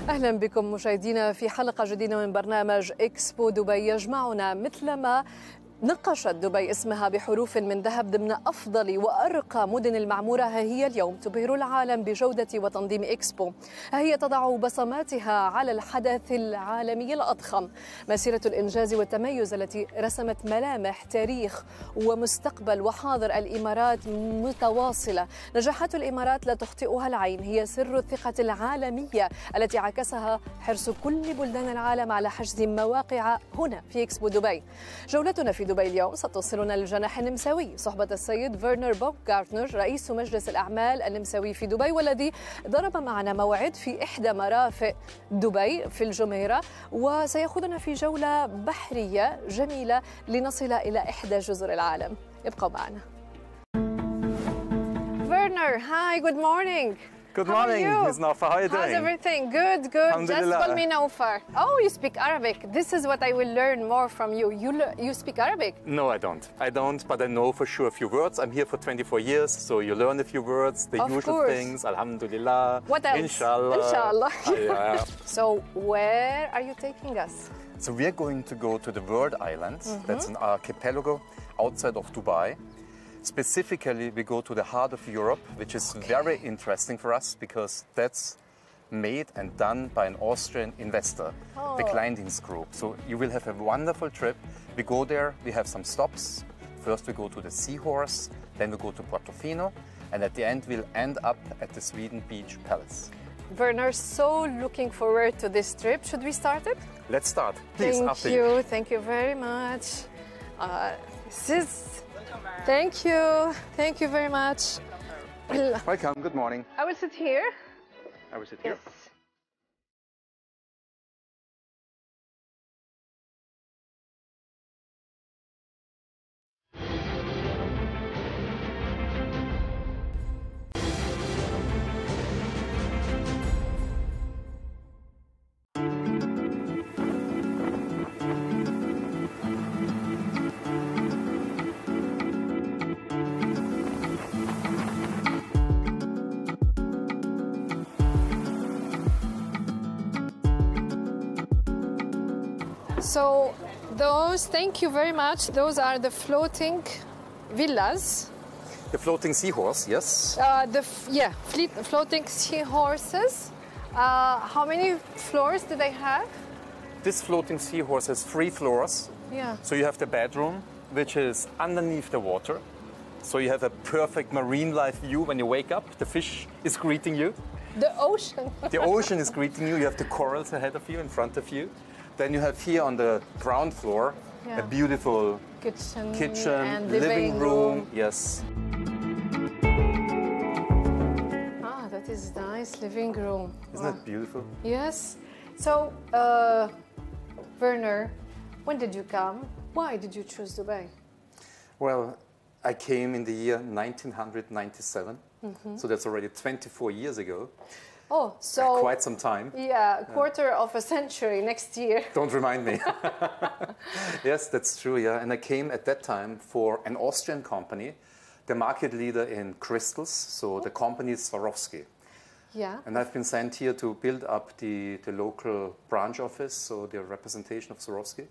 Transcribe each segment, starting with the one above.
أهلا بكم مشاهدينا في حلقة جديدة من برنامج إكسبو دبي يجمعنا. مثلما نقشت دبي اسمها بحروف من ذهب ضمن أفضل وأرقى مدن المعمورة، ها هي اليوم تبهر العالم بجودة وتنظيم إكسبو. ها هي تضع بصماتها على الحدث العالمي الأضخم، مسيرة الإنجاز والتميز التي رسمت ملامح تاريخ ومستقبل وحاضر الإمارات متواصلة. نجاحات الإمارات لا تخطئها العين، هي سر الثقة العالمية التي عكسها حرص كل بلدان العالم على حجز مواقع هنا في إكسبو دبي. جولتنا في دبي اليوم ستوصلنا للجناح النمساوي صحبة السيد فيرنر باومغارتنر رئيس مجلس الأعمال النمساوي في دبي، والذي ضرب معنا موعد في إحدى مرافق دبي في الجميرة، وسيأخذنا في جولة بحرية جميلة لنصل إلى إحدى جزر العالم. ابقوا معنا. Werner, hi, good morning. Good morning, Ms. Naufer. How are you doing? How's everything? Good, good. Just call me Naufer. Oh, you speak Arabic. This is what I will learn more from you. You speak Arabic? No, I don't. But I know for sure a few words. I'm here for 24 years, so you learn a few words, the usual things. Alhamdulillah. What else? Inshallah. Inshallah. Yeah. So, where are you taking us? So we are going to go to the World Island. That's an archipelago outside of Dubai. Specifically, we go to the heart of Europe, which is very interesting for us because that's made and done by an Austrian investor, the Kleindienst Group. So you will have a wonderful trip. We go there, we have some stops. First we go to the Seahorse, then we go to Portofino, and at the end we'll end up at the Sweden Beach Palace. Werner, so looking forward to this trip. Should we start it? Let's start. Please, after you. Thank you very much. Thank you very much. Welcome, good morning. I will sit here. I will sit here. Yes. So thank you very much. Those are the floating villas. The floating seahorse, yes. Floating seahorses. How many floors do they have? This floating seahorse has 3 floors. Yeah. So you have the bedroom, which is underneath the water. So you have a perfect marine life view when you wake up. The fish is greeting you. The ocean. The ocean is greeting you. You have the corals ahead of you, in front of you. Then you have here on the ground floor a beautiful kitchen and living room. Yes. Ah, that is nice living room. Isn't that beautiful? Yes. So, Werner, when did you come? Why did you choose Dubai? Well, I came in the year 1997. So that's already 24 years ago. Oh, so quite some time. Yeah, a quarter of a century next year. Don't remind me. Yes, that's true, yeah. And I came at that time for an Austrian company, the market leader in crystals. So the company is Swarovski. Yeah. And I've been sent here to build up the local branch office, so the representation of Swarovski.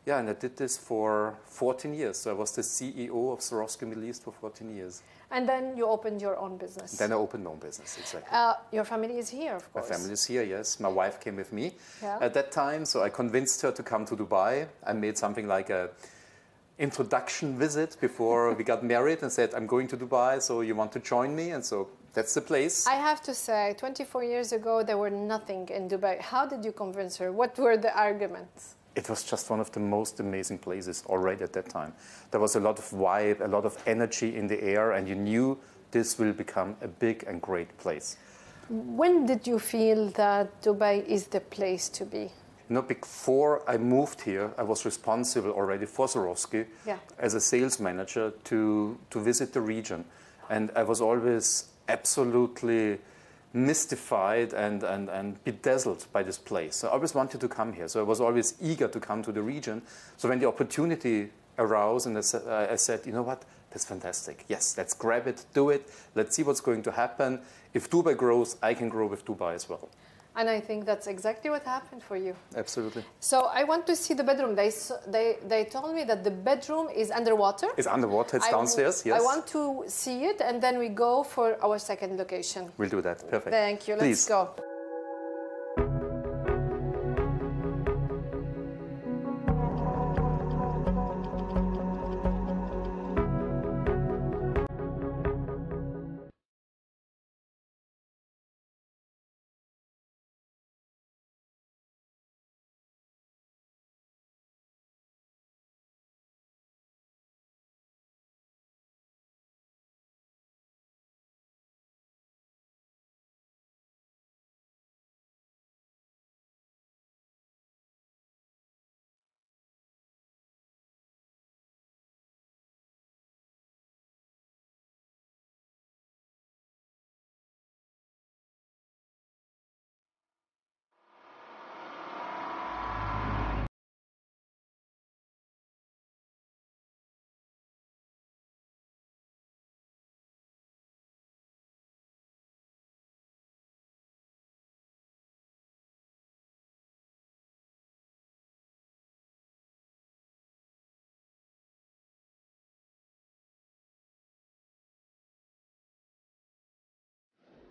Yeah, and I did this for 14 years. So I was the CEO of Swarovski Middle East for 14 years. And then you opened your own business. Then I opened my own business, exactly. Your family is here, of course. My family is here, yes. My wife came with me at that time, so I convinced her to come to Dubai. I made something like a introduction visit before we got married and said, I'm going to Dubai, so you want to join me? And so that's the place. I have to say, 24 years ago, there were nothing in Dubai. How did you convince her? What were the arguments? It was just one of the most amazing places already at that time. There was a lot of vibe, a lot of energy in the air, and you knew this will become a big and great place. When did you feel that Dubai is the place to be? You know, before I moved here, I was responsible already for Swarovski as a sales manager to visit the region. And I was always absolutely mystified and bedazzled by this place. So I always wanted to come here. So I was always eager to come to the region. So when the opportunity arose, and I said, you know what, that's fantastic. Yes, let's grab it, do it. Let's see what's going to happen. If Dubai grows, I can grow with Dubai as well. And I think that's exactly what happened for you. Absolutely. So I want to see the bedroom. They told me that the bedroom is underwater. It's underwater, it's downstairs, yes. I want to see it, and then we go for our second location. We'll do that, perfect. Thank you, let's Please. go.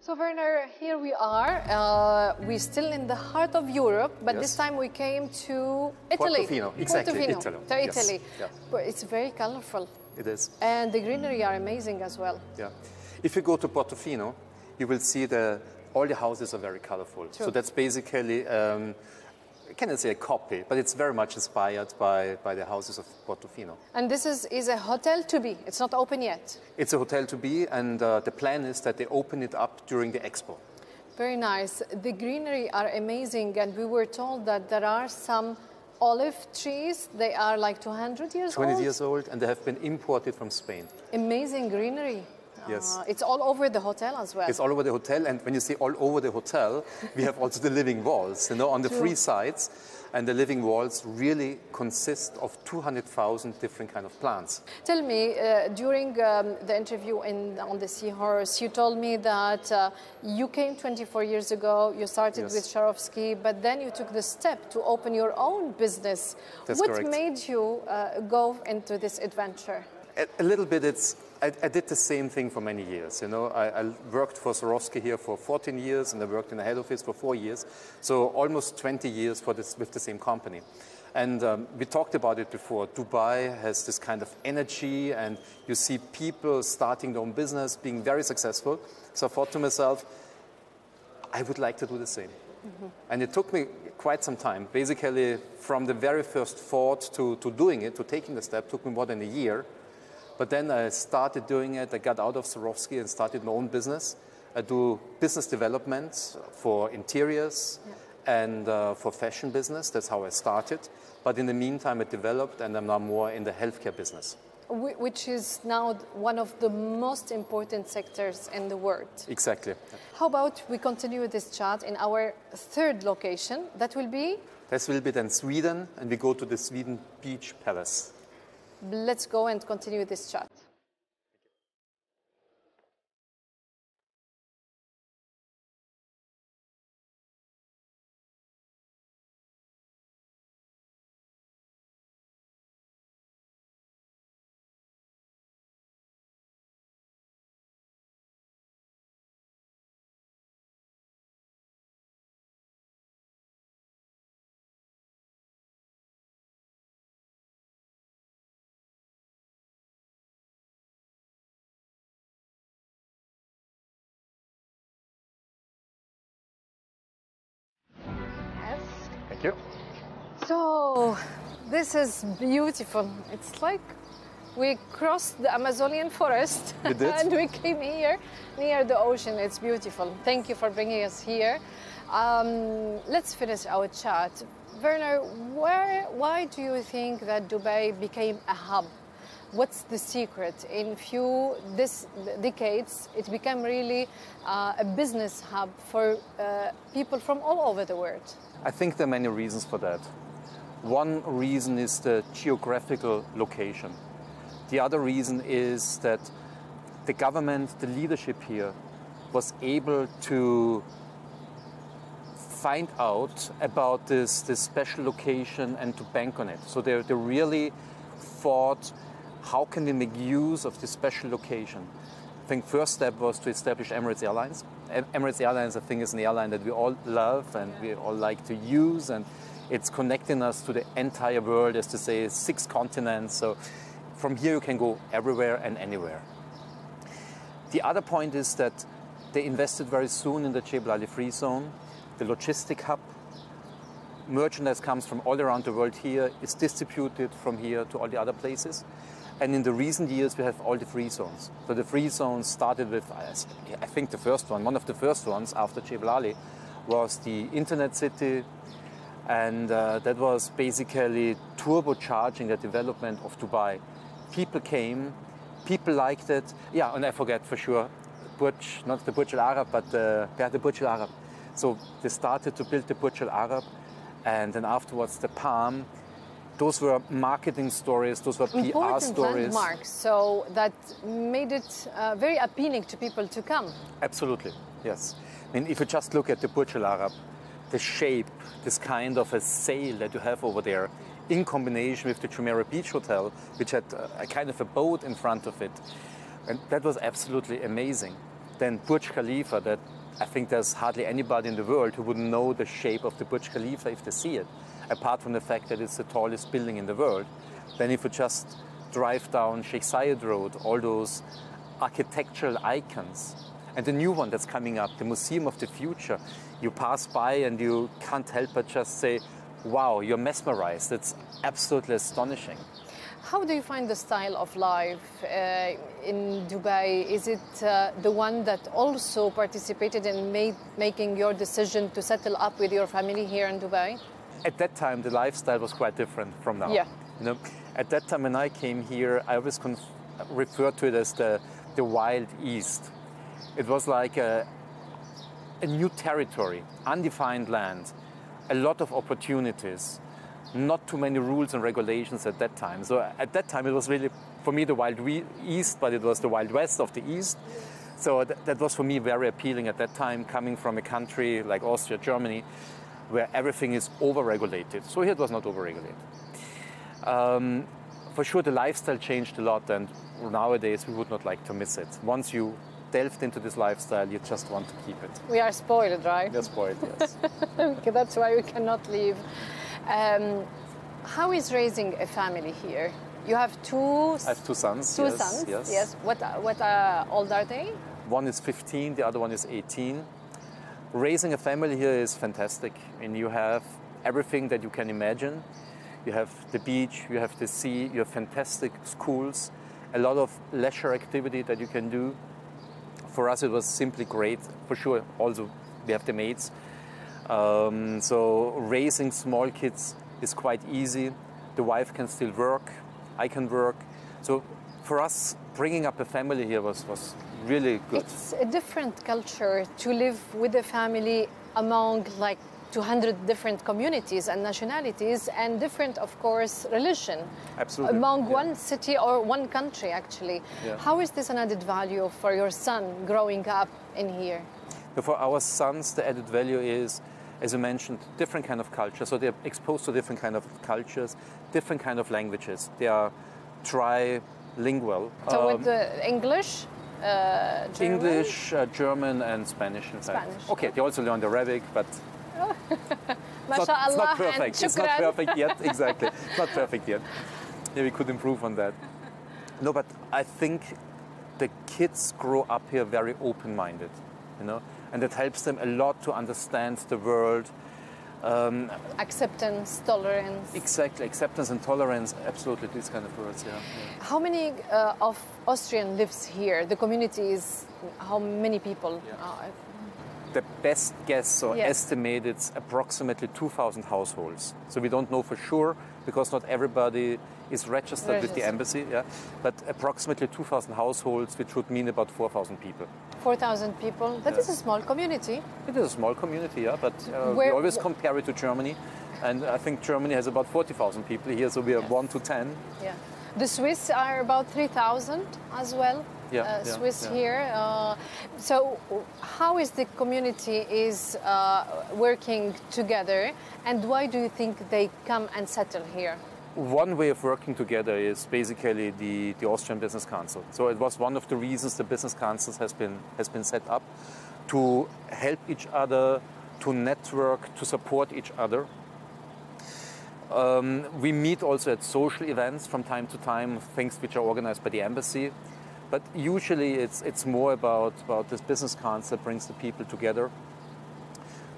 So Werner, here we are. We're still in the heart of Europe, but this time we came to Italy. Portofino, exactly, Portofino, to Italy. Yes. But it's very colorful. It is. And the greenery are amazing as well. Yeah. If you go to Portofino, you will see all the houses are very colorful. True. So that's basically, I cannot say a copy, but it's very much inspired by the houses of Portofino. And this is a hotel to be. It's not open yet. It's a hotel to be, and the plan is that they open it up during the Expo. Very nice. The greenery are amazing, and we were told that there are some olive trees. They are like 200 years old. 20 years old, and they have been imported from Spain. Amazing greenery. Yes. It's all over the hotel as well. It's all over the hotel, and when you say all over the hotel, we have also the living walls, on the three sides. And the living walls really consist of 200,000 different kind of plants. Tell me, during the interview on the Seahorse, you told me that you came 24 years ago, you started with Swarovski, but then you took the step to open your own business. That's what correct. made you go into this adventure? A little bit, I did the same thing for many years. I worked for Swarovski here for 14 years, and I worked in the head office for 4 years. So almost 20 years with the same company. And we talked about it before. Dubai has this kind of energy, and you see people starting their own business, being very successful. So I thought to myself, I would like to do the same. Mm-hmm. And it took me quite some time. Basically, from the very first thought to doing it, to taking the step, took me more than a year. But then I started doing it. I got out of Swarovski and started my own business. I do business development for interiors and for fashion business. That's how I started. But in the meantime, I developed, and I'm now more in the healthcare business. Which is now one of the most important sectors in the world. Exactly. How about we continue this chat in our third location? That will be? This will be then Sweden, and we go to the Sweden Beach Palace. Let's go and continue this chat. Thank you. So, this is beautiful. It's like we crossed the Amazonian forest and we came here near the ocean. It's beautiful. Thank you for bringing us here. Let's finish our chat. Werner, why do you think that Dubai became a hub? What's the secret? In few decades, it became really a business hub for people from all over the world. I think there are many reasons for that. One reason is the geographical location. The other reason is that the government, the leadership here, was able to find out about this special location and to bank on it. So they really thought, how can we make use of this special location? I think first step was to establish Emirates Airlines. Emirates Airlines, I think, is an airline that we all love and we all like to use, and it's connecting us to the entire world, as to say, 6 continents. So from here you can go everywhere and anywhere. The other point is that they invested very soon in the Jebel Ali Free Zone, the logistic hub. Merchandise comes from all around the world here, is distributed from here to all the other places. And in the recent years, we have all the free zones. So the free zones started with, I think the first one of the first ones after Jebel Ali was the Internet City. And that was basically turbocharging the development of Dubai. People came, people liked it. Yeah, and I forget for sure, Burj, not the Burj Al Arab, but the Burj Al Arab. So they started to build the Burj Al Arab, and then afterwards the Palm. Those were marketing stories, those were PR stories. Landmarks, so that made it very appealing to people to come. Absolutely, yes. I mean, if you just look at the Burj Al Arab, the shape, this kind of a sail that you have over there, in combination with the Jumeirah Beach Hotel, which had a kind of a boat in front of it. And that was absolutely amazing. Then Burj Khalifa, that I think there's hardly anybody in the world who wouldn't know the shape of the Burj Khalifa if they see it, apart from the fact that it's the tallest building in the world. Then if you just drive down Sheikh Zayed Road, all those architectural icons. And the new one that's coming up, the Museum of the Future, you pass by and you can't help but just say, wow, you're mesmerized. It's absolutely astonishing. How do you find the style of life in Dubai? Is it the one that also participated in making your decision to settle up with your family here in Dubai? At that time, the lifestyle was quite different from now. Yeah. You know, at that time when I came here, I always referred to it as the Wild East. It was like a new territory, undefined land, a lot of opportunities, not too many rules and regulations at that time. So at that time, it was really, for me, the Wild East, but it was the Wild West of the East. So that was for me very appealing at that time, coming from a country like Austria, Germany, where everything is over-regulated. So here it was not over-regulated. For sure, the lifestyle changed a lot, and nowadays we would not like to miss it. Once you delved into this lifestyle, you just want to keep it. We are spoiled, right? We are spoiled, yes. Okay, that's why we cannot leave. How is raising a family here? You have two... I have 2 sons. Two yes, sons, yes. What old are they? One is 15, the other one is 18. Raising a family here is fantastic. I mean, you have everything that you can imagine. You have the beach, you have the sea, you have fantastic schools, a lot of leisure activity that you can do. For us, it was simply great. For sure, also, we have the maids. So raising small kids is quite easy. The wife can still work, I can work. So for us, bringing up a family here was really good. It's a different culture to live with a family among like 200 different communities and nationalities, and different, of course, religion. Absolutely. Among one city or one country, actually. Yeah. How is this an added value for your son growing up in here? For our sons, the added value is, as you mentioned, different kind of culture. So they're exposed to different kind of cultures, different kind of languages. They are trilingual. So with the English, German? English, German, and Spanish. In fact. Spanish. Okay, they also learned Arabic, but it's not perfect. It's not perfect yet. Exactly, it's not perfect yet. Yeah, we could improve on that. No, but I think the kids grow up here very open-minded, you know, and it helps them a lot to understand the world. Acceptance, tolerance. Exactly, acceptance and tolerance, absolutely, these kind of words, yeah. How many of Austrian lives here? The community is, how many people? Yeah. The best guess or estimate, it's approximately 2,000 households. So we don't know for sure, because not everybody is registered with the embassy, yeah. But approximately 2,000 households, which would mean about 4,000 people. 4,000 people? That is a small community. It is a small community, yeah, but we always compare it to Germany. And I think Germany has about 40,000 people here, so we are 1 to 10. Yeah. The Swiss are about 3,000 as well. Swiss here. So how is the community working together, and why do you think they come and settle here? One way of working together is basically the Austrian Business Council. So it was one of the reasons the Business Council has been set up, to help each other, to network, to support each other. We meet also at social events from time to time, things which are organized by the embassy. But usually it's more about this business council that brings the people together.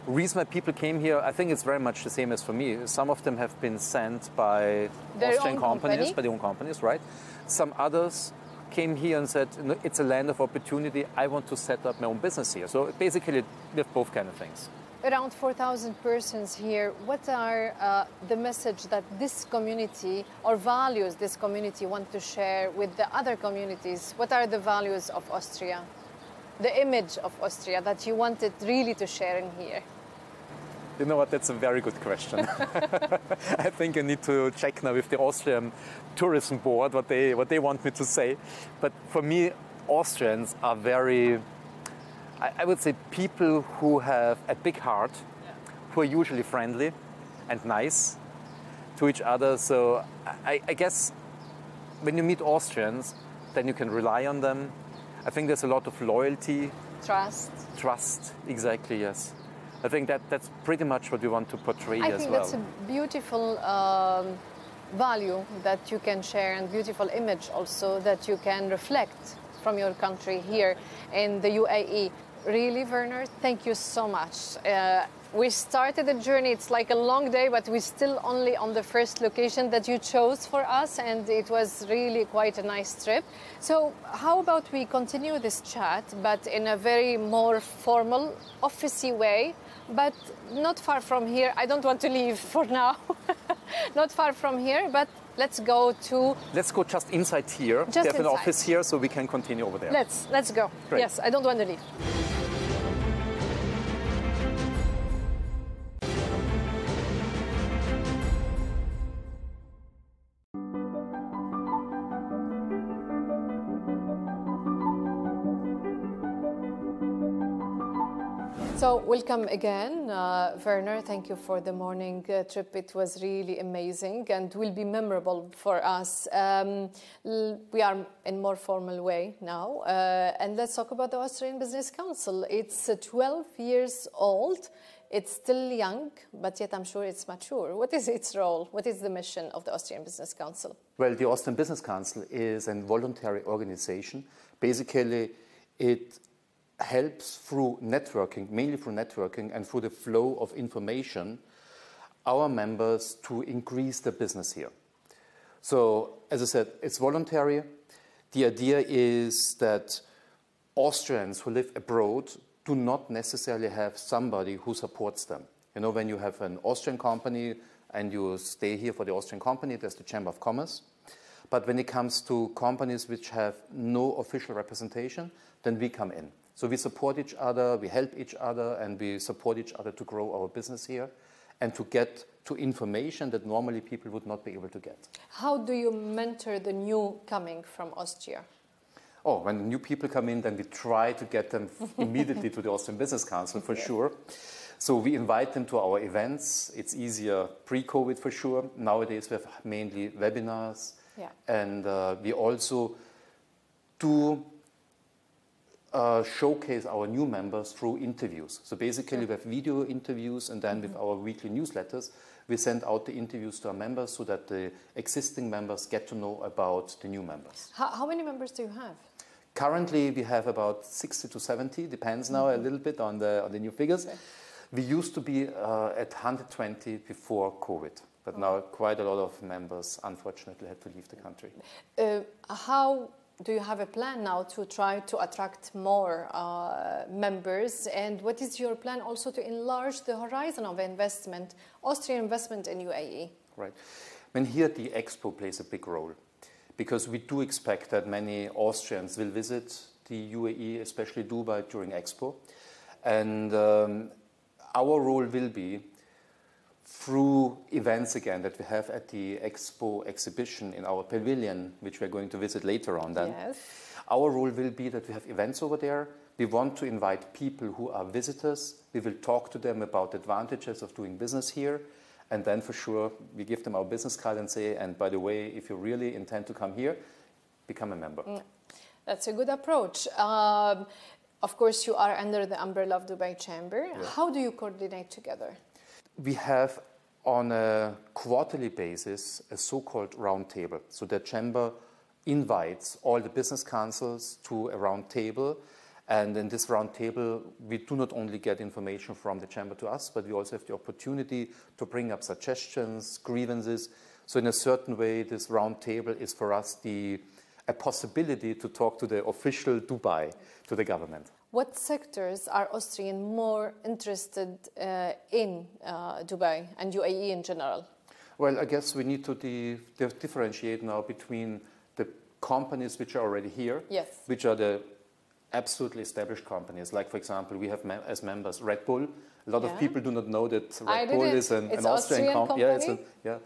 The reason why people came here, I think it's very much the same as for me. Some of them have been sent by Austrian companies, by their own companies, right? Some others came here and said, it's a land of opportunity, I want to set up my own business here. So basically, we have both kind of things. Around 4,000 persons here. What are the message that this community or values this community want to share with the other communities? What are the values of Austria? The image of Austria that you wanted really to share in here? You know what, that's a very good question. I think I need to check now with the Austrian Tourism Board what they want me to say. But for me, Austrians are very, I would say, people who have a big heart, who are usually friendly and nice to each other. So I guess when you meet Austrians, then you can rely on them. I think there's a lot of loyalty. Trust, exactly, yes. I think that's pretty much what we want to portray as well. I think that's a beautiful value that you can share, and beautiful image also that you can reflect from your country here in the UAE. Really, Werner, thank you so much. We started the journey, it's like a long day, but we're still only on the first location that you chose for us, and it was really quite a nice trip. So how about we continue this chat, but in a very more formal, officey way, but not far from here. I don't want to leave for now. Not far from here, but let's go to... Let's go just inside here. Just they have inside. An office here, so we can continue over there. Let's go. Great. Yes, I don't want to leave. So welcome again, Werner. Thank you for the morning trip. It was really amazing and will be memorable for us. We are in more formal way now. And let's talk about the Austrian Business Council. It's 12 years old. It's still young, but yet I'm sure it's mature. What is its role? What is the mission of the Austrian Business Council? Well, the Austrian Business Council is a voluntary organization. Basically, it helps through networking, mainly through networking and through the flow of information, our members to increase their business here. So, as I said, it's voluntary. The idea is that Austrians who live abroad do not necessarily have somebody who supports them. You know, when you have an Austrian company and you stay here for the Austrian company, there's the Chamber of Commerce. But when it comes to companies which have no official representation, then we come in. So we support each other, we help each other, and we support each other to grow our business here and to get to information that normally people would not be able to get. How do you mentor the new coming from Austria? Oh, when new people come in, then we try to get them immediately to the Austrian Business Council, for sure. So we invite them to our events. It's easier pre-COVID, for sure. Nowadays, we have mainly webinars. Yeah. And we also do showcase our new members through interviews. So basically, we have video interviews, and then with our weekly newsletters, we send out the interviews to our members so that the existing members get to know about the new members. How many members do you have? Currently, we have about 60 to 70, depends now a little bit on the new figures. Okay. We used to be at 120 before COVID, but now quite a lot of members, unfortunately, had to leave the country. How do you have a plan now to try to attract more members? And what is your plan also to enlarge the horizon of investment, Austrian investment in UAE? Right. And here the Expo plays a big role, because we do expect that many Austrians will visit the UAE, especially Dubai, during Expo. And our role will be through events again that we have at the Expo exhibition in our pavilion, which we're going to visit later on then. Yes. Our role will be that we have events over there. We want to invite people who are visitors. We will talk to them about the advantages of doing business here. And then for sure, we give them our business card and say, and by the way, if you really intend to come here, become a member. That's a good approach. Of course, you are under the umbrella of Dubai Chamber. Yeah. How do you coordinate together? We have on a quarterly basis a so-called round table. So the chamber invites all the business councils to a round table. And in this round table, we do not only get information from the chamber to us, but we also have the opportunity to bring up suggestions, grievances. So in a certain way, this round table is for us a possibility to talk to the official Dubai, to the government. What sectors are Austrian more interested in Dubai and UAE in general? Well, I guess we need to differentiate now between the companies which are already here, yes, which are the absolutely established companies. Like, for example, we have as members Red Bull. A lot of people do not know that Red Bull is an Austrian company. Yeah, it's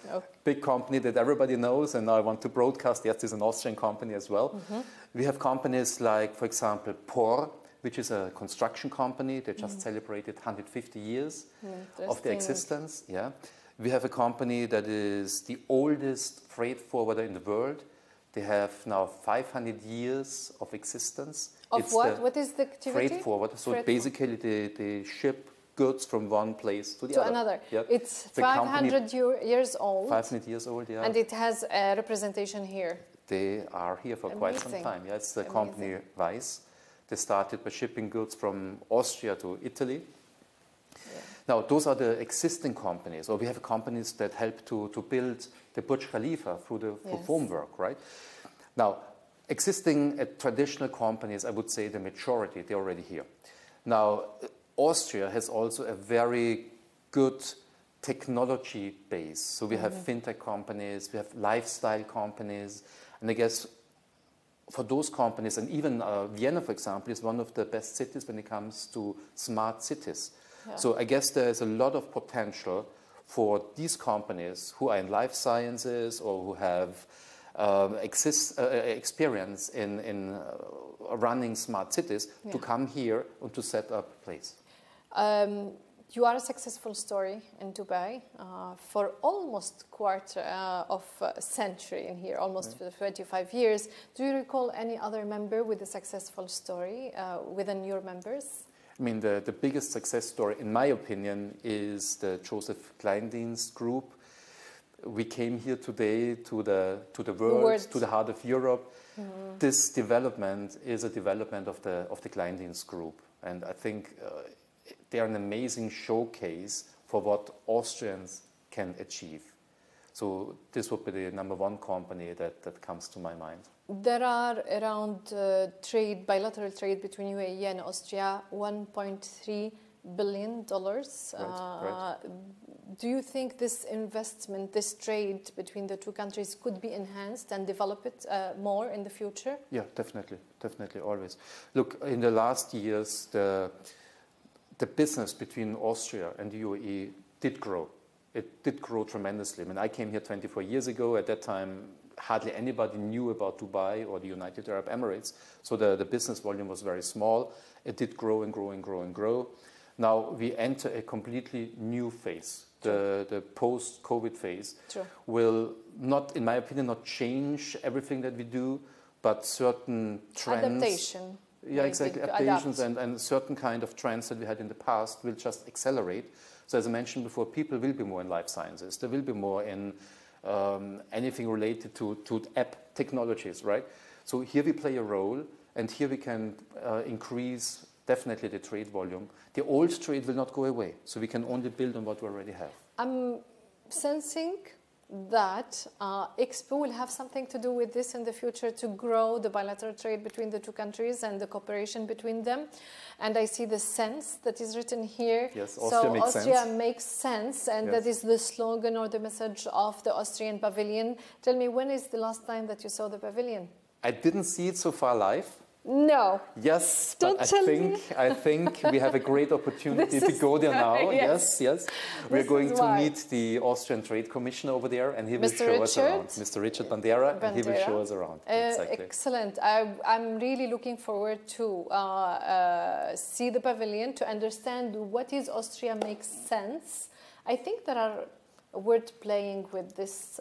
a big company that everybody knows, and now I want to broadcast, yes, it's an Austrian company as well. Mm-hmm. We have companies like, for example, POR, which is a construction company. They just celebrated 150 years of their existence. Yeah. We have a company that is the oldest freight forwarder in the world. They have now 500 years of existence. Of what? What is the activity? Freight forwarder. So basically they ship goods from one place to the other. Another. Yep. It's 500 years old. 500 years old, yeah. And it has a representation here. They are here for quite some time. Yeah, it's the company Weiss. They started by shipping goods from Austria to Italy. Yeah. Now, those are the existing companies, or we have companies that help to build the Burj Khalifa through the formwork, right? Now, existing traditional companies, I would say the majority, they're already here. Now, Austria has also a very good technology base. So we have fintech companies, we have lifestyle companies, and I guess for those companies, and even Vienna, for example, is one of the best cities when it comes to smart cities. Yeah. So I guess there's a lot of potential for these companies who are in life sciences or who have experience in running smart cities to come here and to set up a place. You are a successful story in Dubai for almost quarter of a century in here, almost for 25 years. Do you recall any other member with a successful story within your members? I mean, the biggest success story, in my opinion, is the Joseph Kleindienst group. We came here today to the world, to the heart of Europe. Mm-hmm. This development is a development of the Kleindienst group, and I think they are an amazing showcase for what Austrians can achieve. So this would be the number one company that comes to my mind. There are around bilateral trade between UAE and Austria, $1.3 billion. Right. Do you think this investment, this trade between the two countries could be enhanced and develop it more in the future? Yeah, definitely, always. Look, in the last years, the business between Austria and the UAE did grow. It did grow tremendously. I mean, I came here 24 years ago. At that time, hardly anybody knew about Dubai or the United Arab Emirates. So the business volume was very small. It did grow and grow and grow and grow. Now we enter a completely new phase. The post-COVID phase will not, in my opinion, not change everything that we do, but certain trends. Adaptation. Yeah, exactly. Adaptations and certain kind of trends that we had in the past will just accelerate. So as I mentioned before, people will be more in life sciences. They will be more in anything related to app technologies, right? So here we play a role, and here we can increase definitely the trade volume. The old trade will not go away, so we can only build on what we already have. I'm sensing that Expo will have something to do with this in the future to grow the bilateral trade between the two countries and the cooperation between them. And I see the sense that is written here. Yes, Austria makes sense, and that is the slogan or the message of the Austrian Pavilion. Tell me, when is the last time that you saw the pavilion? I didn't see it so far live. No. Yes, Don't but tell I think we have a great opportunity to go there now. Yes, yes. We're going to meet the Austrian Trade Commissioner over there, and he will show us around. Mr. Richard Bandera, and he will show us around. Exactly. Excellent. I'm really looking forward to see the pavilion, to understand what is Austria makes sense. I think there are words playing with this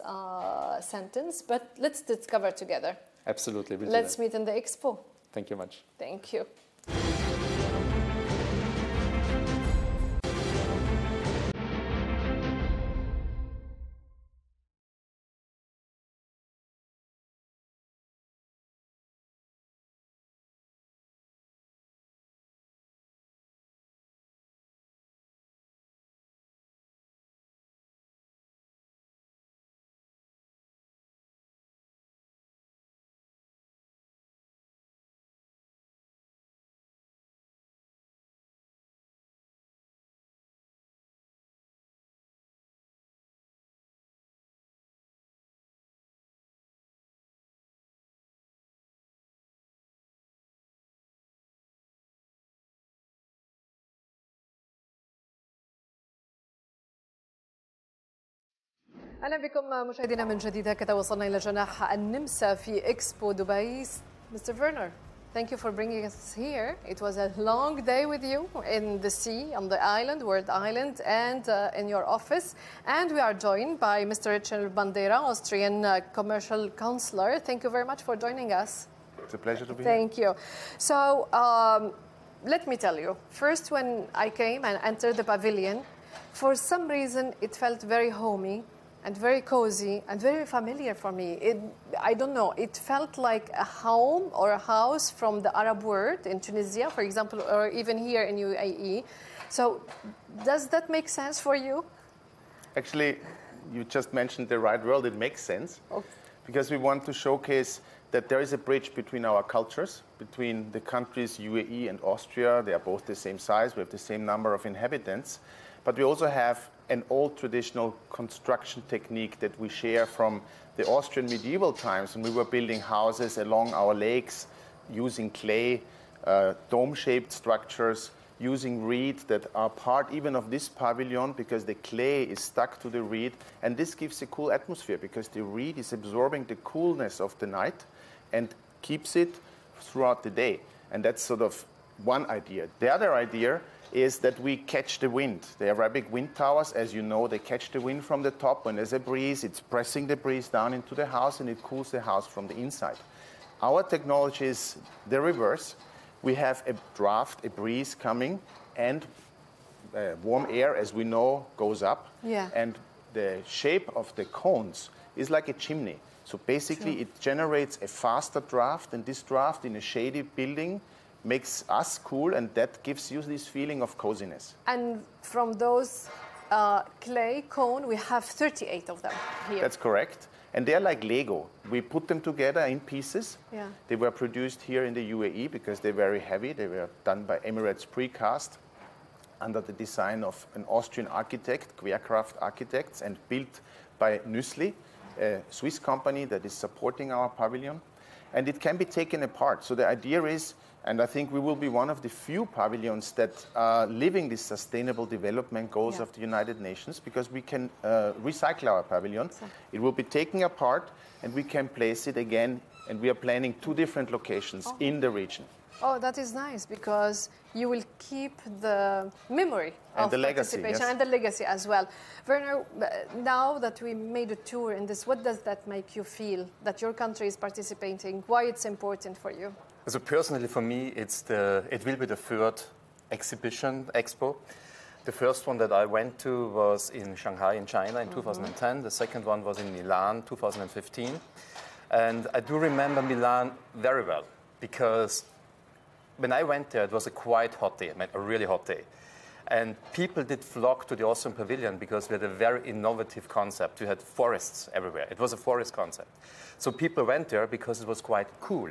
sentence, but let's discover together. Absolutely. Let's meet in the Expo. Thank you much. Thank you. أهلا بكم مشاهدينا من جديد. هكذا وصلنا إلى جناح النمسا في إكسبو دبي. Mr. Werner, thank you for bringing us here. It was a long day with you in the sea, on the island, World Island, and in your office. And we are joined by Mr. Richard Bandera, Austrian Commercial Counsellor. Thank you very much for joining us. It's a pleasure to be here. Thank you. So let me tell you, first when I came and entered the pavilion, for some reason it felt very homey and very cozy and very familiar for me. I don't know, it felt like a home or a house from the Arab world in Tunisia, for example, or even here in UAE. So does that make sense for you? Actually, you just mentioned the right word. It makes sense. Okay. Because we want to showcase that there is a bridge between our cultures, between the countries UAE and Austria. They are both the same size. We have the same number of inhabitants. But we also have an old traditional construction technique that we share from the Austrian medieval times when we were building houses along our lakes using clay, dome-shaped structures, using reed that are part even of this pavilion because the clay is stuck to the reed. And this gives a cool atmosphere because the reed is absorbing the coolness of the night and keeps it throughout the day. And that's sort of one idea. The other idea is that we catch the wind. The Arabic wind towers, as you know, they catch the wind from the top. When there's a breeze, it's pressing the breeze down into the house and it cools the house from the inside. Our technology is the reverse. We have a draft, a breeze coming, and warm air, as we know, goes up. Yeah. And the shape of the cones is like a chimney. So basically, it generates a faster draft, and this draft in a shady building makes us cool, and that gives you this feeling of coziness. And from those clay cone, we have 38 of them here. That's correct. And they're like Lego. We put them together in pieces. Yeah. They were produced here in the UAE because they're very heavy. They were done by Emirates Precast under the design of an Austrian architect, Querkraft Architects, and built by Nüssli, a Swiss company that is supporting our pavilion. And it can be taken apart. So the idea is, and I think we will be one of the few pavilions that are living these sustainable development goals of the United Nations, because we can recycle our pavilion. It will be taken apart and we can place it again, and we are planning 2 different locations in the region. Oh, that is nice, because you will keep the memory of the legacy, participation yes. and the legacy as well. Werner, now that we made a tour in this, what does that make you feel that your country is participating? Why it's important for you? So personally, for me, it will be the 3rd exhibition, Expo. The first one that I went to was in Shanghai in China in 2010. The second one was in Milan, 2015. And I do remember Milan very well, because when I went there, it was a quite hot day, a really hot day. And people did flock to the Austrian Pavilion because we had a very innovative concept. We had forests everywhere. It was a forest concept. So people went there because it was quite cool.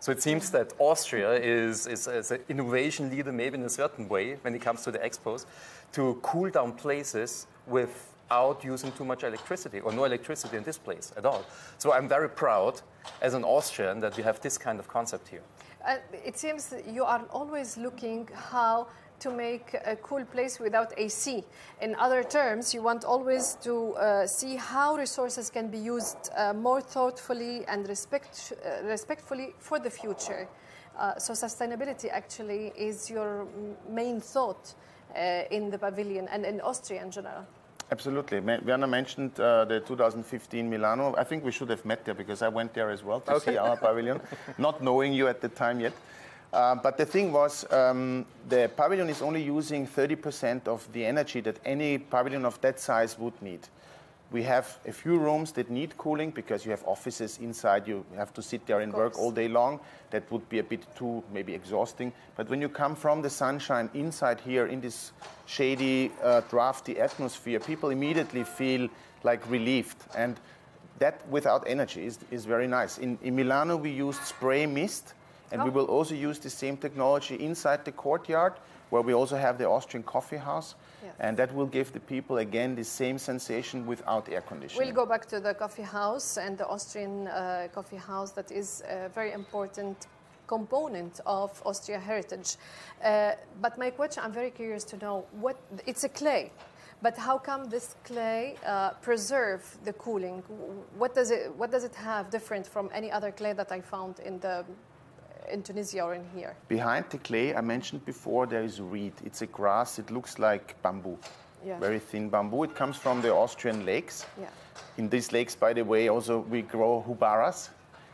So it seems that Austria is an innovation leader, maybe in a certain way, when it comes to the expos, to cool down places without using too much electricity, or no electricity in this place at all. So I'm very proud as an Austrian that we have this kind of concept here. It seems that you are always looking how to make a cool place without AC. In other terms, you want always to see how resources can be used more thoughtfully and respectfully for the future. So sustainability actually is your main thought in the pavilion and in Austria in general. Absolutely. Werner mentioned the 2015 Milano. I think we should have met there because I went there as well to see our pavilion, not knowing you at the time yet. But the thing was, the pavilion is only using 30% of the energy that any pavilion of that size would need. We have a few rooms that need cooling because you have offices inside. You have to sit there and work all day long. That would be a bit too maybe exhausting. But when you come from the sunshine inside here in this shady, drafty atmosphere, people immediately feel like relieved. And that without energy is very nice. In Milano, we used spray mist. And we will also use the same technology inside the courtyard, where we also have the Austrian coffee house. Yes. And that will give the people, again, the same sensation without air conditioning. We'll go back to the coffee house and the Austrian coffee house. That is a very important component of Austria heritage. But my question, I'm very curious to know, it's a clay. But how come this clay preserve the cooling? What does it have different from any other clay that I found in Tunisia or in here? Behind the clay, I mentioned before, there is reed. It's a grass. It looks like bamboo, very thin bamboo. It comes from the Austrian lakes. Yeah. In these lakes, by the way, also we grow hubaras.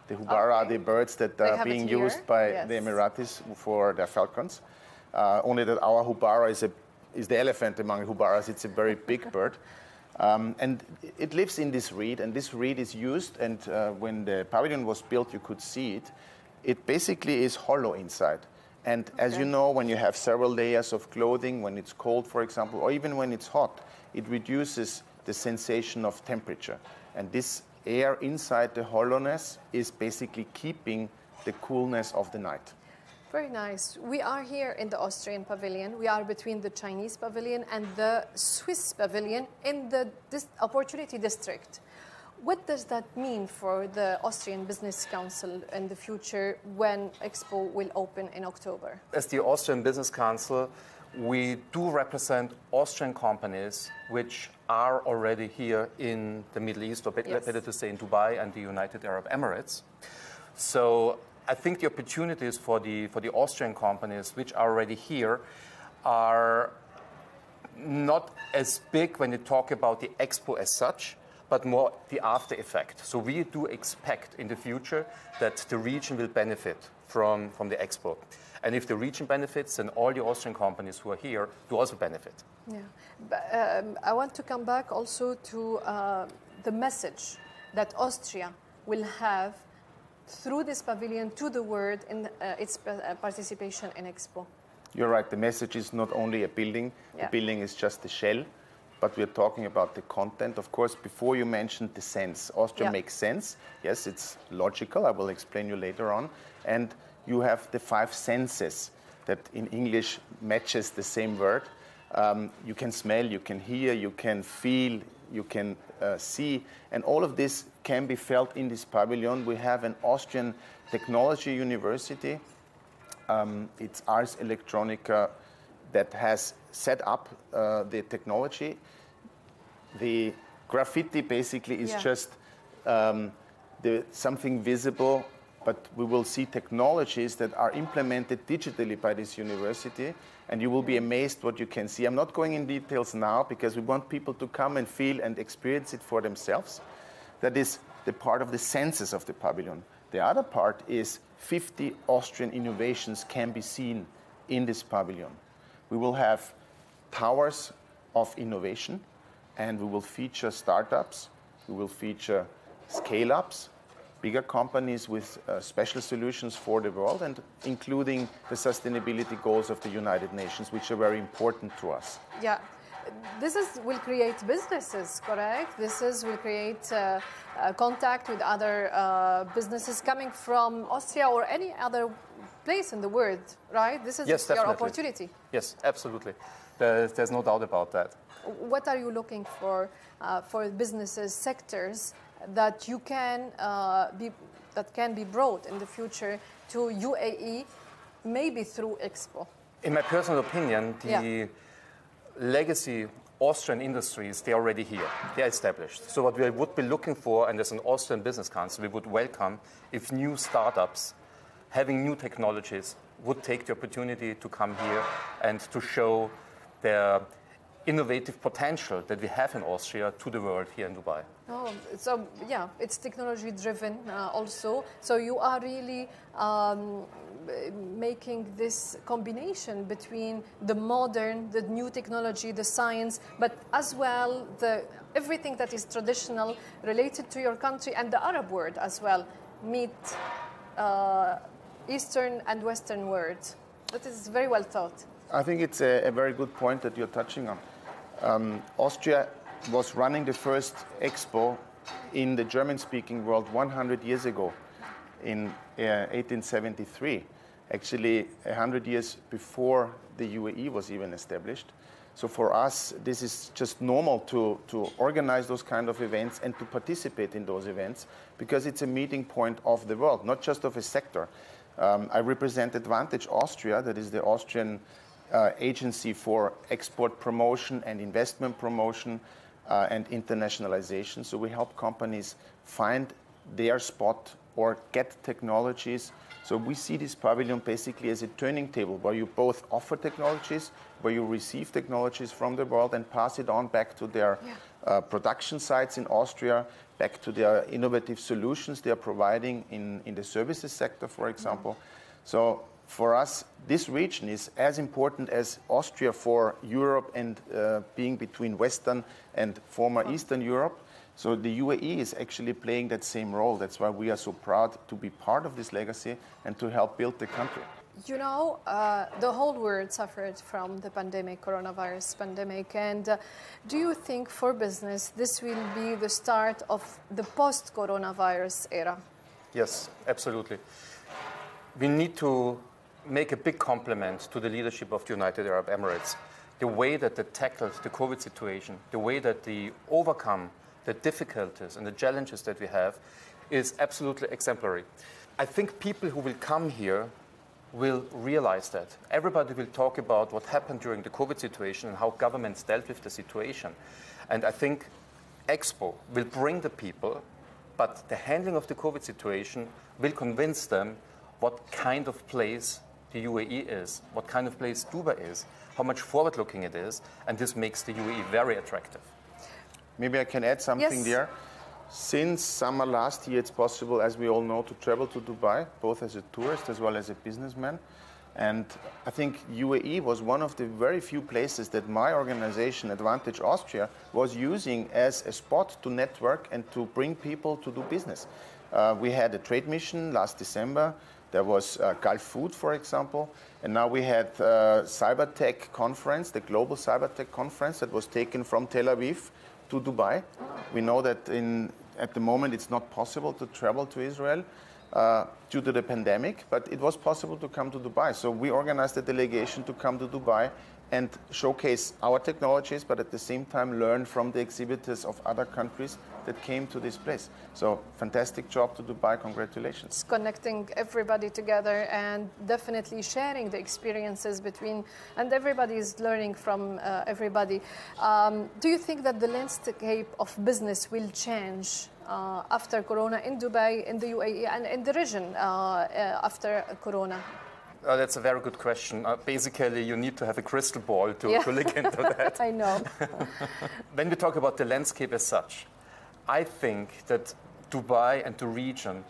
The hubara are the birds that are being used by the Emiratis for their falcons. Only that our hubara is the elephant among hubaras. It's a very big bird. And it lives in this reed, and this reed is used, and when the pavilion was built, you could see it. It basically is hollow inside. And as you know, when you have several layers of clothing, when it's cold, for example, or even when it's hot, it reduces the sensation of temperature. And this air inside the hollowness is basically keeping the coolness of the night. Very nice. We are here in the Austrian Pavilion. We are between the Chinese Pavilion and the Swiss Pavilion in the Opportunity District. What does that mean for the Austrian Business Council in the future when Expo will open in October? As the Austrian Business Council, we do represent Austrian companies which are already here in the Middle East, or better to say in Dubai and the United Arab Emirates. So I think the opportunities for the Austrian companies which are already here are not as big when you talk about the Expo as such, but more the after effect. So we do expect in the future that the region will benefit from the Expo. And if the region benefits, then all the Austrian companies who are here do also benefit. Yeah, but I want to come back also to the message that Austria will have through this pavilion to the world in its participation in Expo. You're right, the message is not only a building, the building is just the shell. But we're talking about the content. Of course, before you mentioned the sense. Austria makes sense. Yes, it's logical. I will explain you later on. And you have the 5 senses that in English matches the same word. You can smell, you can hear, you can feel, you can see. And all of this can be felt in this pavilion. We have an Austrian technology university. It's Ars Electronica that has set up the technology. The graffiti basically is just something visible, but we will see technologies that are implemented digitally by this university, and you will be amazed what you can see. I'm not going in details now because we want people to come and feel and experience it for themselves. That is the part of the senses of the pavilion. The other part is 50 Austrian innovations can be seen in this pavilion. We will have towers of innovation, and we will feature startups, we will feature scale-ups, bigger companies with special solutions for the world, and including the sustainability goals of the United Nations, which are very important to us. Yeah, this will create businesses, correct? Will create contact with other businesses coming from Austria or any other place in the world, right? This is your opportunity. Yes, absolutely. There's no doubt about that. What are you looking for businesses, sectors that you can be that can be brought in the future to UAE, maybe through Expo? In my personal opinion, the legacy Austrian industries, they're already here. They're established. So what we would be looking for, and as an Austrian Business Council, we would welcome if new startups having new technologies would take the opportunity to come here and to show their innovative potential that we have in Austria to the world here in Dubai. Oh, so yeah, it's technology driven also. So you are really making this combination between the modern, the new technology, the science, but as well everything that is traditional related to your country and the Arab world as well meet Eastern and Western world. That is very well thought. I think it's a very good point that you're touching on. Austria was running the first Expo in the German-speaking world 100 years ago, in 1873. Actually, 100 years before the UAE was even established. So for us, this is just normal to organize those kind of events and to participate in those events, because it's a meeting point of the world, not just of a sector. I represent Advantage Austria, that is the Austrian agency for export promotion and investment promotion and internationalization. So we help companies find their spot or get technologies. So we see this pavilion basically as a turning table where you both offer technologies, where you receive technologies from the world and pass it on back to their production sites in Austria, back to their innovative solutions they are providing in the services sector, for example. So for us, this region is as important as Austria for Europe and being between Western and former Eastern Europe. So the UAE is actually playing that same role. That's why we are so proud to be part of this legacy and to help build the country. You know, the whole world suffered from the pandemic, coronavirus pandemic. And do you think for business this will be the start of the post-coronavirus era? Yes, absolutely. We need to make a big compliment to the leadership of the United Arab Emirates. The way that they tackled the COVID situation, the way that they overcome the difficulties and the challenges that we have is absolutely exemplary. I think people who will come here will realize that. Everybody will talk about what happened during the COVID situation and how governments dealt with the situation. And I think Expo will bring the people, but the handling of the COVID situation will convince them what kind of place the UAE is, what kind of place Dubai is, how much forward-looking it is, and this makes the UAE very attractive. Maybe I can add something there. Since summer last year, it's possible, as we all know, to travel to Dubai, both as a tourist as well as a businessman. And I think UAE was one of the very few places that my organization, Advantage Austria, was using as a spot to network and to bring people to do business. We had a trade mission last December. There was Gulf Food, for example. And now we had Cybertech conference, the global Cybertech conference that was taken from Tel Aviv to Dubai. We know that at the moment it's not possible to travel to Israel due to the pandemic, but it was possible to come to Dubai. So we organized a delegation to come to Dubai and showcase our technologies, but at the same time learn from the exhibitors of other countries that came to this place. So fantastic job to Dubai, congratulations. It's connecting everybody together and definitely sharing the experiences between, and everybody is learning from everybody. Do you think that the landscape of business will change after Corona in Dubai, in the UAE, and in the region after Corona? That's a very good question. Basically, you need to have a crystal ball to look into that. I know. When we talk about the landscape as such, I think that Dubai and the region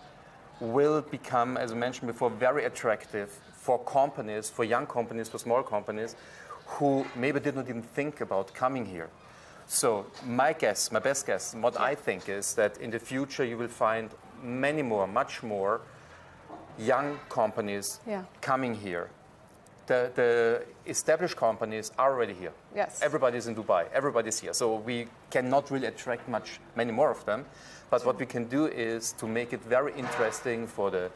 will become, as I mentioned before, very attractive for companies, for young companies, for small companies, who maybe did not even think about coming here. So my guess, my best guess, what I think is that in the future you will find many more, much more young companies coming here. The established companies are already here. Yes. Everybody's in Dubai. Everybody's here. So we cannot really attract many more of them. But what we can do is to make it very interesting for the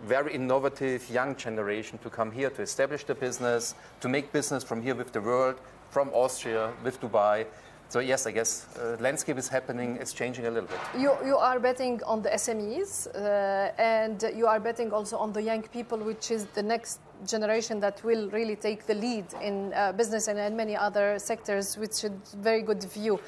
very innovative young generation to come here, to establish the business, to make business from here with the world, from Austria, with Dubai. So yes, I guess landscape is happening, it's changing a little bit. You are betting on the SMEs and you are betting also on the young people, which is the next generation that will really take the lead in business and in many other sectors, which is a very good view.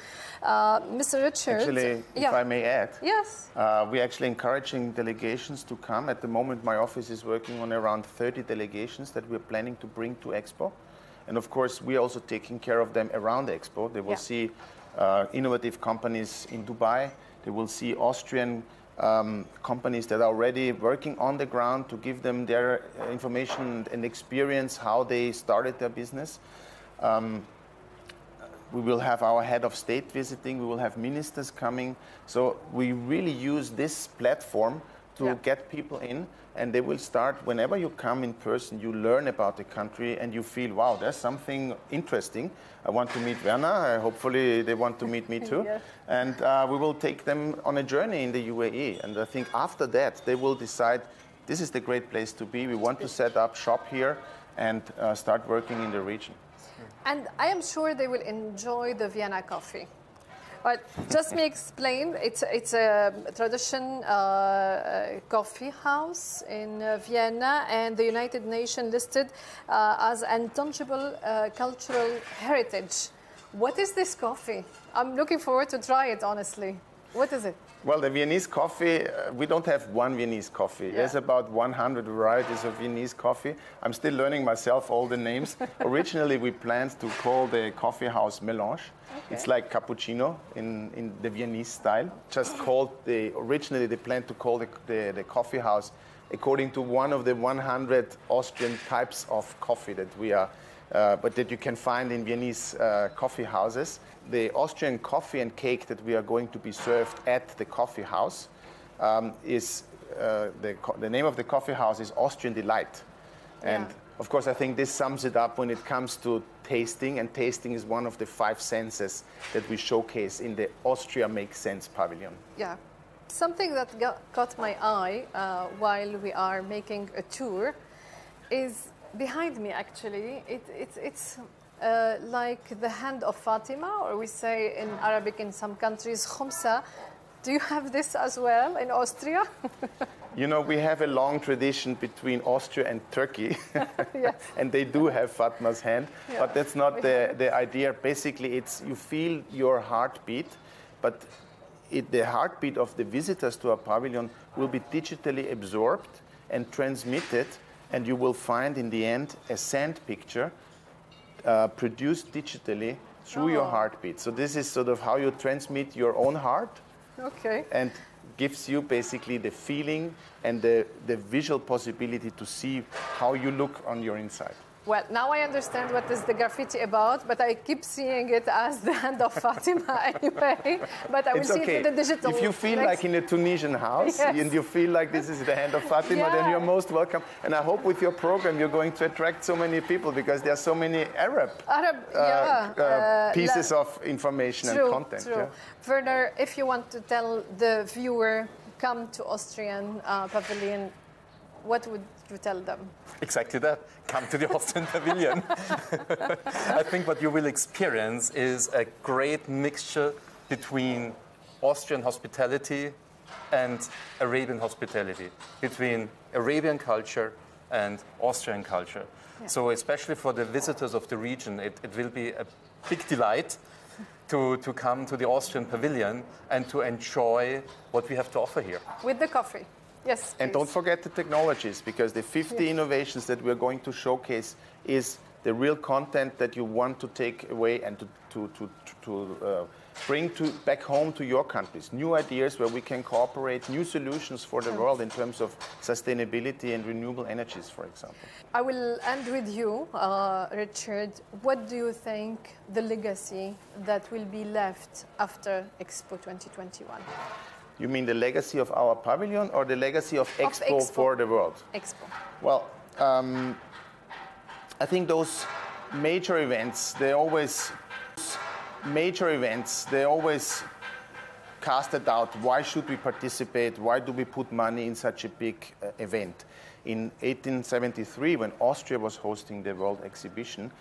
Mr. Richard. Actually, if I may add, yes, we're actually encouraging delegations to come. At the moment, my office is working on around 30 delegations that we're planning to bring to Expo. And of course, we are also taking care of them around Expo. They will see innovative companies in Dubai. They will see Austrian companies that are already working on the ground to give them their information and experience how they started their business. We will have our head of state visiting. We will have ministers coming. So we really use this platform to get people in. And they will start, whenever you come in person, you learn about the country and you feel, wow, there's something interesting. I want to meet Werner. Hopefully they want to meet me too. Yes. And we will take them on a journey in the UAE. And I think after that, they will decide, this is the great place to be. We want to set up shop here and start working in the region. And I am sure they will enjoy the Vienna coffee. But just me explain, it's a tradition coffee house in Vienna, and the United Nations listed as intangible cultural heritage. What is this coffee? I'm looking forward to try it, honestly. What is it? Well, the Viennese coffee, we don't have one Viennese coffee. There's about 100 varieties of Viennese coffee. I'm still learning myself all the names. Originally, we planned to call the coffee house Melange. Okay. It's like cappuccino in the Viennese style. Just called originally they planned to call the coffee house according to one of the 100 Austrian types of coffee that we are, but that you can find in Viennese coffee houses. The Austrian coffee and cake that we are going to be served at the coffee house is, the name of the coffee house is Austrian Delight. And of course, I think this sums it up when it comes to tasting, and tasting is one of the 5 senses that we showcase in the Austria Makes Sense pavilion. Yeah. Something that caught my eye while we are making a tour is behind me, actually. It's like the hand of Fatima, or we say in Arabic in some countries, khumsa. Do you have this as well in Austria? You know, we have a long tradition between Austria and Turkey, yes. And they do have Fatma's hand, but that's not the idea. Basically, it's you feel your heartbeat, but the heartbeat of the visitors to our pavilion will be digitally absorbed and transmitted, and you will find in the end a sand picture produced digitally through your heartbeat. So this is sort of how you transmit your own heart. Okay. And gives you basically the feeling and the visual possibility to see how you look on your inside. Well, now I understand what is the graffiti about, but I keep seeing it as the hand of Fatima anyway. But I will see it in the digital. If you feel like in a Tunisian house, yes, and you feel like this is the hand of Fatima, then you're most welcome. And I hope with your program you're going to attract so many people, because there are so many Arab pieces of information and content. True. Yeah. Werner, if you want to tell the viewer, come to Austrian Pavilion, what would you tell them? Exactly that. Come to the Austrian Pavilion. I think what you will experience is a great mixture between Austrian hospitality and Arabian hospitality, between Arabian culture and Austrian culture. Yeah. So especially for the visitors of the region, it will be a big delight to come to the Austrian Pavilion and to enjoy what we have to offer here. With the coffee. Yes, please. And don't forget the technologies, because the 50 innovations that we're going to showcase is the real content that you want to take away and to bring back home to your countries. New ideas where we can cooperate, new solutions for the world in terms of sustainability and renewable energies, for example. I will end with you, Richard. What do you think the legacy that will be left after Expo 2021? You mean the legacy of our pavilion or the legacy of Expo for the world? Expo. Well, I think those major events, they always cast a doubt. Why should we participate? Why do we put money in such a big event? In 1873, when Austria was hosting the World Exhibition,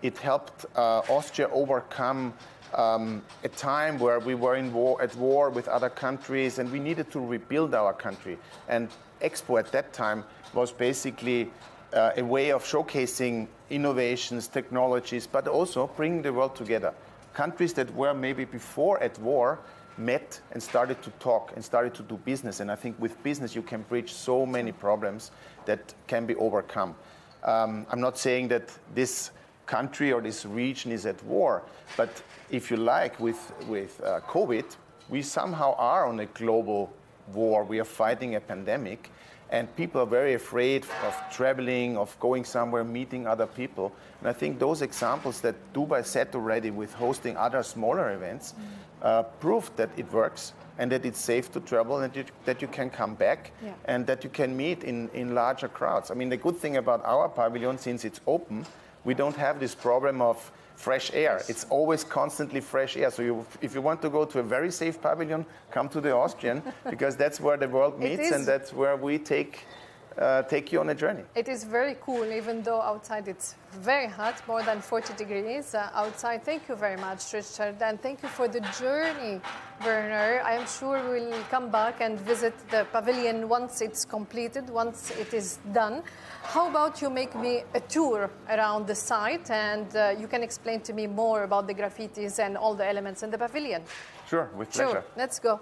it helped Austria overcome a time where we were at war with other countries and we needed to rebuild our country. And Expo at that time was basically a way of showcasing innovations, technologies, but also bringing the world together. Countries that were maybe before at war met and started to talk and started to do business. And I think with business you can bridge so many problems that can be overcome. I'm not saying that this country or this region is at war, but if you like, with COVID, we somehow are on a global war. We are fighting a pandemic, and people are very afraid of traveling, of going somewhere, meeting other people. And I think those examples that Dubai set already with hosting other smaller events proved that it works and that it's safe to travel and that you can come back and that you can meet in larger crowds. I mean, the good thing about our pavilion, since it's open, we don't have this problem of fresh air. It's always constantly fresh air. So if you want to go to a very safe pavilion, come to the Austrian, because that's where the world meets and that's where we take you on a journey. It is very cool, even though outside it's very hot, more than 40 degrees outside. Thank you very much, Richard, and thank you for the journey, Werner. I am sure we'll come back and visit the pavilion once it's completed, once it is done. How about you make me a tour around the site and you can explain to me more about the graffitis and all the elements in the pavilion? Sure, with pleasure. Sure, let's go.